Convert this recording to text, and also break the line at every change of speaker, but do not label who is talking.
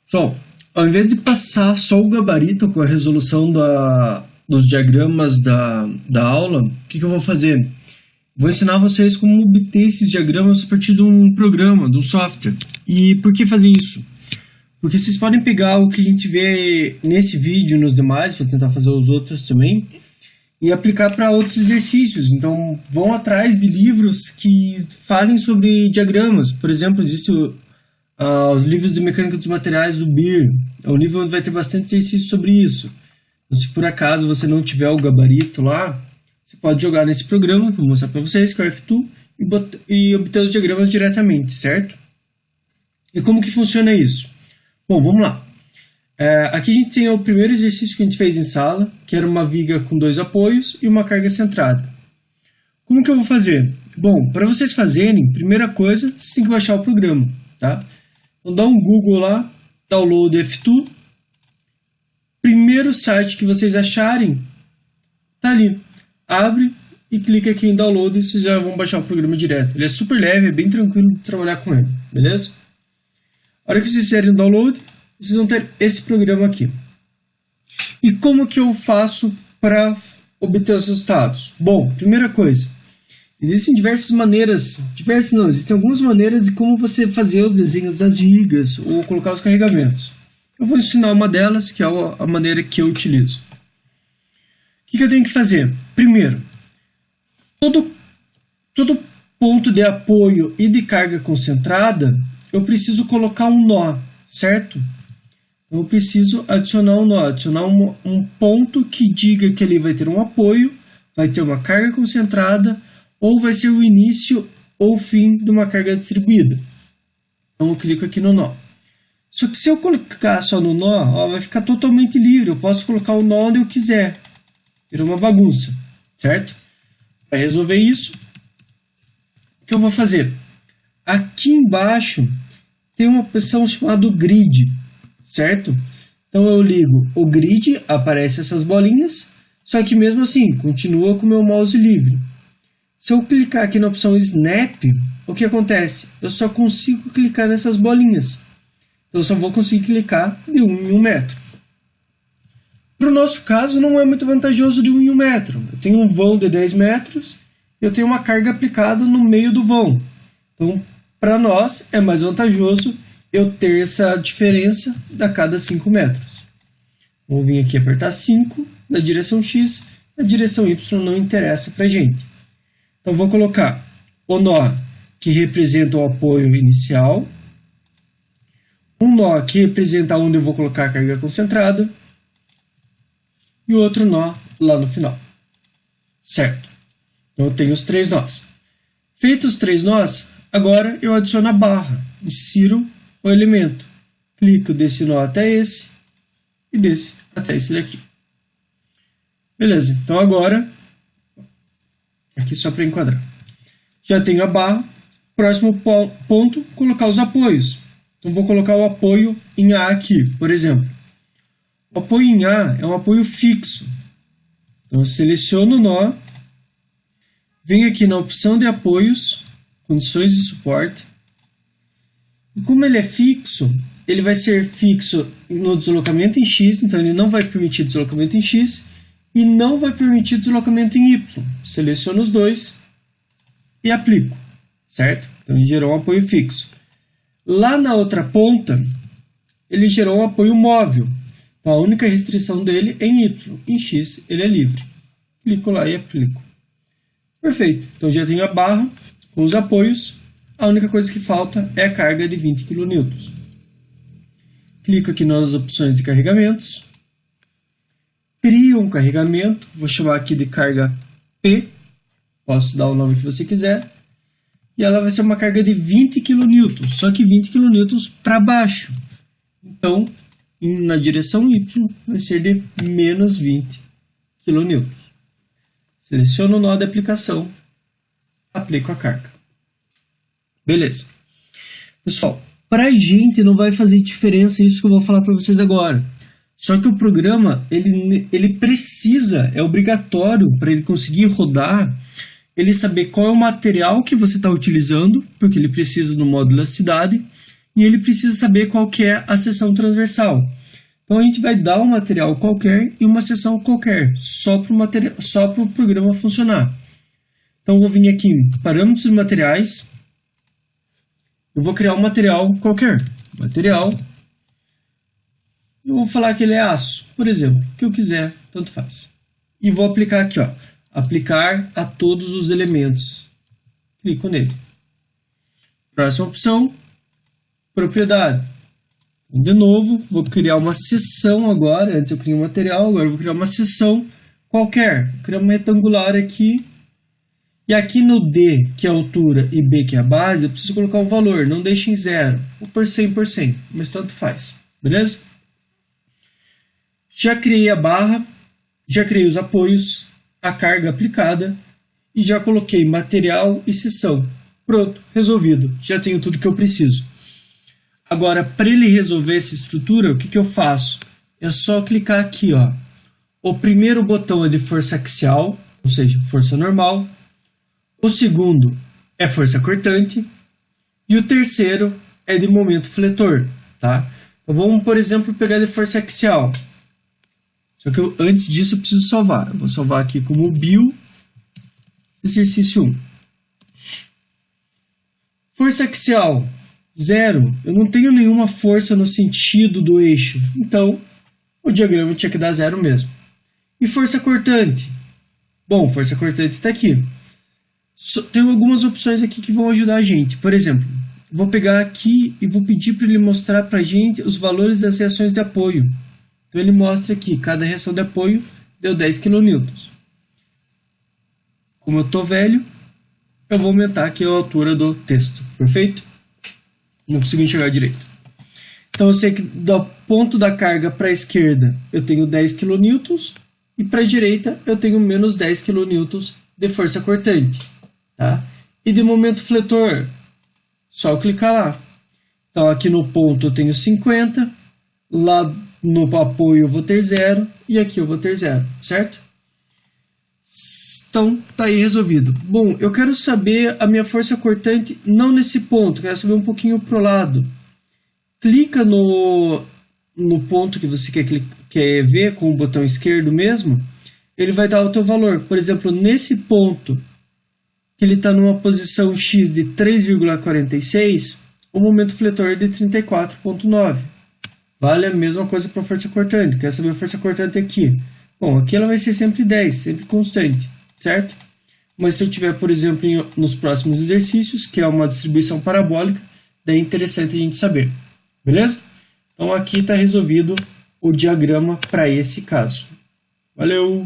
Pessoal, ao invés de passar só o gabarito com a resolução dos diagramas da aula, o que eu vou fazer? Vou ensinar vocês como obter esses diagramas a partir de um programa, de um software. E por que fazer isso? Porque vocês podem pegar o que a gente vê nesse vídeo e nos demais, vou tentar fazer os outros também, e aplicar para outros exercícios. Então, vão atrás de livros que falem sobre diagramas. Por exemplo, existem os livros de mecânica dos materiais do Beer. É um livro onde vai ter bastante exercício sobre isso. Então, se por acaso você não tiver o gabarito lá, você pode jogar nesse programa, que eu vou mostrar para vocês, que é o F2, e obter os diagramas diretamente, certo? E como que funciona isso? Bom, vamos lá. Aqui a gente tem o primeiro exercício que a gente fez em sala, que era uma viga com 2 apoios e uma carga centrada. Como que eu vou fazer? Bom, para vocês fazerem, primeira coisa, vocês têm que baixar o programa, tá? Então dá um Google lá, download F2. Primeiro site que vocês acharem, tá ali. Abre e clica aqui em download e vocês já vão baixar o programa direto. Ele é super leve, é bem tranquilo de trabalhar com ele, beleza? A hora que vocês fizerem o download, vocês vão ter esse programa aqui. E como que eu faço para obter os resultados? Bom, primeira coisa, existem diversas maneiras, existem algumas maneiras de como você fazer os desenhos das vigas ou colocar os carregamentos. Eu vou ensinar uma delas, que é a maneira que eu utilizo. O que eu tenho que fazer? Primeiro, todo ponto de apoio e de carga concentrada, eu preciso colocar um nó, certo? Eu preciso adicionar um nó, adicionar um ponto que diga que ele vai ter um apoio, vai ter uma carga concentrada, ou vai ser o início ou fim de uma carga distribuída. Então eu clico aqui no nó. Só que se eu colocar só no nó, vai ficar totalmente livre, eu posso colocar o nó onde eu quiser. Vira uma bagunça, certo? Para resolver isso, o que eu vou fazer? Aqui embaixo tem uma opção chamada grid, certo? Então eu ligo o grid, aparece essas bolinhas, só que mesmo assim, continua com o meu mouse livre. Se eu clicar aqui na opção Snap, o que acontece? Eu só consigo clicar nessas bolinhas. Então eu só vou conseguir clicar de 1 em 1 metro. Para o nosso caso, não é muito vantajoso de 1 em 1 metro. Eu tenho um vão de 10 metros, eu tenho uma carga aplicada no meio do vão. Então, para nós, é mais vantajoso eu ter essa diferença a cada 5 metros. Vou vir aqui apertar 5 na direção X, na direção Y não interessa para a gente. Então, vou colocar o nó que representa o apoio inicial, um nó que representa onde eu vou colocar a carga concentrada, e outro nó lá no final, certo? Então eu tenho os 3 nós. Feitos os 3 nós, agora eu adiciono a barra, insiro o elemento, clico desse nó até esse e desse até esse daqui. Beleza, então agora, aqui só para enquadrar, já tenho a barra, próximo ponto, colocar os apoios. Então vou colocar o apoio em A aqui, por exemplo. O apoio em A é um apoio fixo. Então, eu seleciono o nó, venho aqui na opção de apoios, condições de suporte. E como ele é fixo, ele vai ser fixo no deslocamento em X, então ele não vai permitir deslocamento em X e não vai permitir deslocamento em Y. Seleciono os dois e aplico, certo? Então, ele gerou um apoio fixo. Lá na outra ponta, ele gerou um apoio móvel. Então, a única restrição dele é em Y. Em X, ele é livre. Clico lá e aplico. Perfeito. Então, já tenho a barra com os apoios. A única coisa que falta é a carga de 20 kN. Clico aqui nas opções de carregamentos. Crio um carregamento. Vou chamar aqui de carga P. Posso dar o nome que você quiser. E ela vai ser uma carga de 20 kN. Só que 20 kN para baixo. Então, na direção Y, vai ser de menos 20 kN. Seleciono o nó de aplicação, aplico a carga. Beleza. Pessoal, para a gente não vai fazer diferença isso que eu vou falar para vocês agora. Só que o programa, ele precisa, é obrigatório para ele conseguir rodar, ele saber qual é o material que você está utilizando, porque ele precisa do módulo elasticidade, e ele precisa saber qual que é a seção transversal. Então a gente vai dar um material qualquer e uma seção qualquer, só para o programa funcionar. Então eu vou vir aqui em parâmetros de materiais, eu vou criar um material qualquer, material, eu vou falar que ele é aço, por exemplo, o que eu quiser, tanto faz. E vou aplicar aqui, ó, aplicar a todos os elementos. Clico nele. Próxima opção, propriedade. De novo, vou criar uma seção agora. Antes eu criei um material, agora eu vou criar uma seção qualquer. Vou criar uma retangular aqui. E aqui no D, que é a altura, e B, que é a base, eu preciso colocar um valor. Não deixe em 0. Ou por 100%, mas tanto faz. Beleza? Já criei a barra, já criei os apoios, a carga aplicada e já coloquei material e seção. Pronto, resolvido. Já tenho tudo que eu preciso. Agora, para ele resolver essa estrutura, o que eu faço? É só clicar aqui, ó. O primeiro botão é de força axial, ou seja, força normal. O segundo é força cortante. E o terceiro é de momento fletor, tá? Então, vamos, por exemplo, pegar de força axial. Só que antes disso eu preciso salvar. Eu vou salvar aqui como bio, exercício 1. Força axial, 0. Eu não tenho nenhuma força no sentido do eixo. Então, o diagrama tinha que dar 0 mesmo. E força cortante? Bom, força cortante está aqui. Tem algumas opções aqui que vão ajudar a gente. Por exemplo, vou pegar aqui e vou pedir para ele mostrar para a gente os valores das reações de apoio. Então ele mostra aqui, cada reação de apoio deu 10 kN. Como eu estou velho, eu vou aumentar aqui a altura do texto. Perfeito? Não consigo enxergar direito. Então eu sei que do ponto da carga para a esquerda eu tenho 10 kN e para a direita eu tenho menos 10 kN de força cortante. Tá? E de momento fletor, só eu clicar lá. Então aqui no ponto eu tenho 50, lá no apoio eu vou ter 0 e aqui eu vou ter 0, certo? Então tá aí resolvido. Bom, eu quero saber a minha força cortante não nesse ponto, quero saber um pouquinho pro lado. Clica no ponto que você quer ver com o botão esquerdo mesmo, ele vai dar o teu valor. Por exemplo, nesse ponto que ele está numa posição X de 3,46, o momento fletor é de 34,9. Vale a mesma coisa para a força cortante. Quer saber a força cortante aqui? Bom, aqui ela vai ser sempre 10, sempre constante, certo? Mas se eu tiver, por exemplo, nos próximos exercícios, que é uma distribuição parabólica, daí é interessante a gente saber. Beleza? Então aqui está resolvido o diagrama para esse caso. Valeu!